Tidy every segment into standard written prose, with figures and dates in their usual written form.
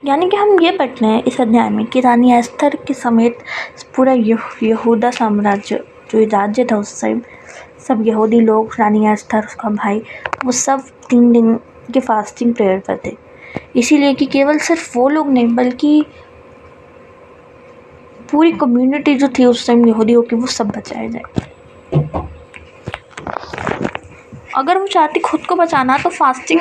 यानी कि हम ये पढ़ते हैं इस अध्याय में कि रानी एस्थर के समेत पूरा यहूदा साम्राज्य जो राज्य था उस टाइम, सब यहूदी लोग, रानी एस्थर, उसका भाई, वो सब 3 दिन के फास्टिंग प्रेयर पर थे। इसीलिए कि केवल सिर्फ वो लोग नहीं बल्कि पूरी कम्युनिटी जो थी उस टाइम यहूदियों की, वो सब बचाए जाए। अगर वो चाहती खुद को बचाना तो fasting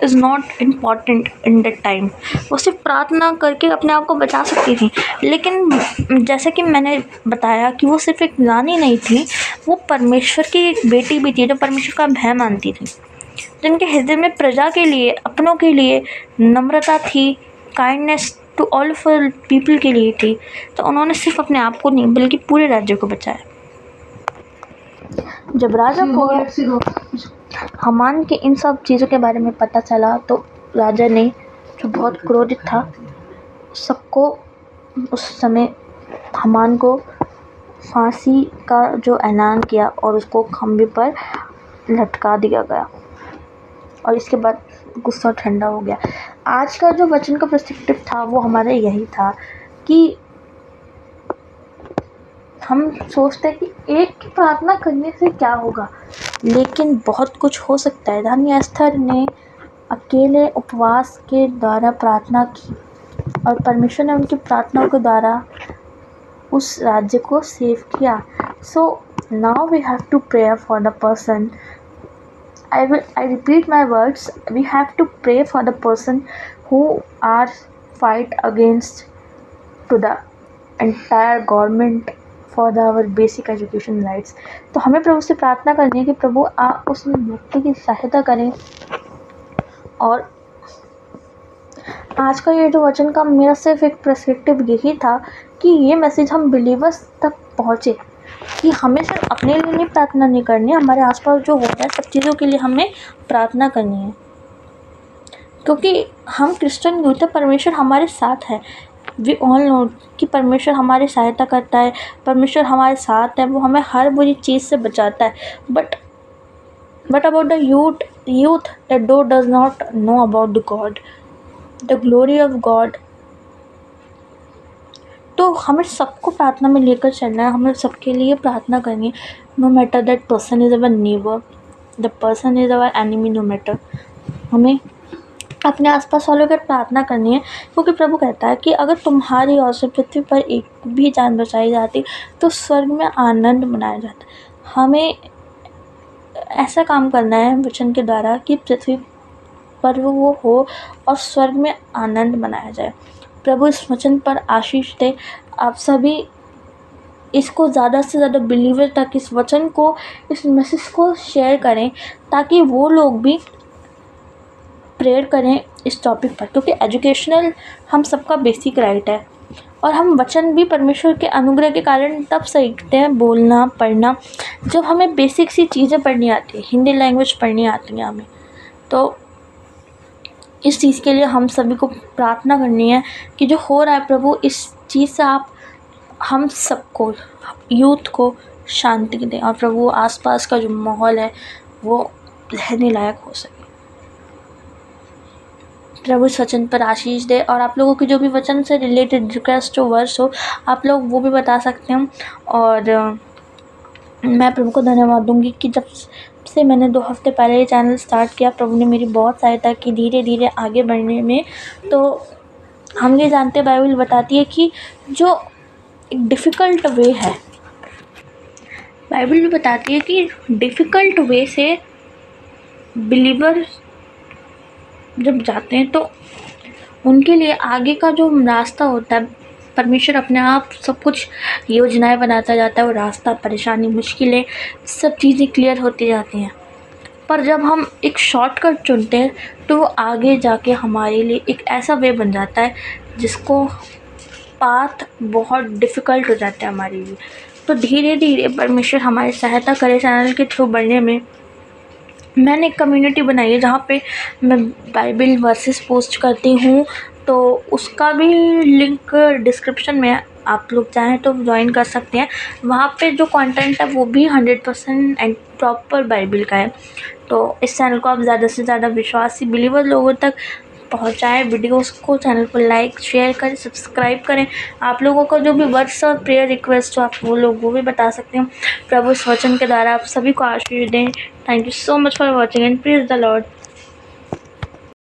is not important in that time. वो सिर्फ प्रार्थना करके अपने आप को बचा सकती थी। लेकिन जैसे कि मैंने बताया कि वो सिर्फ एक रानी नहीं थी, वो परमेश्वर की एक बेटी भी थी जो परमेश्वर का भय मानती थी, जिनके हृदय में प्रजा के लिए, अपनों के लिए नम्रता थी, kindness to all of people के लिए थी। तो उन्होंने सिर्फ अपने आप को नहीं बल्कि पूरे राज्य को बचाया। जब राजा को हामान के इन सब चीज़ों के बारे में पता चला तो राजा ने, जो बहुत क्रोधित था, सबको उस समय हामान को फांसी का जो ऐलान किया और उसको खंभे पर लटका दिया गया। और इसके बाद गुस्सा ठंडा हो गया। आज का जो वचन का पर्सपेक्टिव था वो हमारा यही था कि हम सोचते हैं कि एक की प्रार्थना करने से क्या होगा, लेकिन बहुत कुछ हो सकता है। रानी एस्थर ने अकेले उपवास के द्वारा प्रार्थना की और परमेश्वर ने उनकी प्रार्थना के द्वारा उस राज्य को सेव किया। So now we have to pray for the person, I repeat my words, we have to pray for the person who are fight against to the entire government for our basic education rights। तो हमें प्रभु से प्रार्थना करनी है कि प्रभु आप उस व्यक्ति की सहायता करें। और आज का ये जो वचन का मेरा सिर्फ एक पर्सपेक्टिव यही था कि ये मैसेज हम बिलीवर्स तक पहुँचे, कि हमें सिर्फ अपने लिए नहीं प्रार्थना नहीं करनी है, हमारे आसपास जो हो रहा है सब चीज़ों के लिए हमें प्रार्थना करनी है। क्योंकि हम क्रिश्चियन यूथ है, परमेश्वर हमारे साथ है। वी ऑल नो कि परमेश्वर हमारी सहायता करता है, परमेश्वर हमारे साथ है, वो हमें हर बुरी चीज़ से बचाता है। But about the youth that does not know about the God, the glory of God। तो हमें सबको प्रार्थना में लेकर चलना है, हमें सबके लिए प्रार्थना करनी है। No matter that person is our neighbour, the person is our enemy, no matter, हमें अपने आसपास वालों की प्रार्थना करनी है। क्योंकि प्रभु कहता है कि अगर तुम्हारी ओर से पृथ्वी पर एक भी जान बचाई जाती तो स्वर्ग में आनंद मनाया जाता। हमें ऐसा काम करना है वचन के द्वारा कि पृथ्वी पर वो हो और स्वर्ग में आनंद मनाया जाए। प्रभु इस वचन पर आशीष दे। आप सभी इसको ज़्यादा से ज़्यादा बिलीवर तक इस वचन को, इस मैसेज को शेयर करें, ताकि वो लोग भी प्रेयर करें इस टॉपिक पर। क्योंकि एजुकेशनल हम सबका बेसिक राइट है और हम वचन भी परमेश्वर के अनुग्रह के कारण तब सीखते हैं बोलना, पढ़ना, जब हमें बेसिक सी चीज़ें पढ़नी आती है, हिंदी लैंग्वेज पढ़नी आती है हमें। तो इस चीज़ के लिए हम सभी को प्रार्थना करनी है कि जो हो रहा है प्रभु, इस चीज़ से आप हम सबको, यूथ को शांति दें और प्रभु आसपास का जो माहौल है वो रहने लायक हो सके। प्रभु इस वचन पर आशीष दे। और आप लोगों की जो भी वचन से रिलेटेड रिक्वेस्ट हो, वर्स हो, आप लोग वो भी बता सकते हैं। और मैं प्रभु को धन्यवाद दूंगी कि जब से मैंने 2 हफ्ते पहले ये चैनल स्टार्ट किया, प्रभु ने मेरी बहुत सहायता की धीरे धीरे आगे बढ़ने में। तो हम ये जानते हैं, बाइबल बताती है कि जो एक डिफ़िकल्ट वे है, बाइबल भी बताती है कि डिफ़िकल्ट वे से बिलीवर जब जाते हैं तो उनके लिए आगे का जो रास्ता होता है, परमेश्वर अपने आप सब कुछ योजनाएं बनाता जाता है। वो रास्ता, परेशानी, मुश्किलें, सब चीज़ें क्लियर होती जाती हैं। पर जब हम एक शॉर्टकट चुनते हैं तो वो आगे जाके हमारे लिए एक ऐसा वे बन जाता है जिसको पाथ बहुत डिफ़िकल्ट हो जाता है हमारे लिए। तो धीरे धीरे परमेश्वर हमारी सहायता करे चैनल के थ्रू बढ़ने में। मैंने एक कम्युनिटी बनाई है जहाँ पे मैं बाइबल वर्सेस पोस्ट करती हूँ, तो उसका भी लिंक डिस्क्रिप्शन में है, आप लोग चाहें तो ज्वाइन कर सकते हैं। वहाँ पे जो कंटेंट है वो भी 100% एंड प्रॉपर बाइबल का है। तो इस चैनल को आप ज़्यादा से ज़्यादा विश्वासी बिलीवर लोगों तक पहुँचाएँ वीडियोज़ को, चैनल को लाइक शेयर करें, सब्सक्राइब करें। आप लोगों का जो भी वर्ड्स और प्रेयर रिक्वेस्ट हो आप वो भी बता सकते हैं। प्रभु इस वचन के द्वारा आप सभी को आशीष दें। Thank you so much for watching and praise the Lord.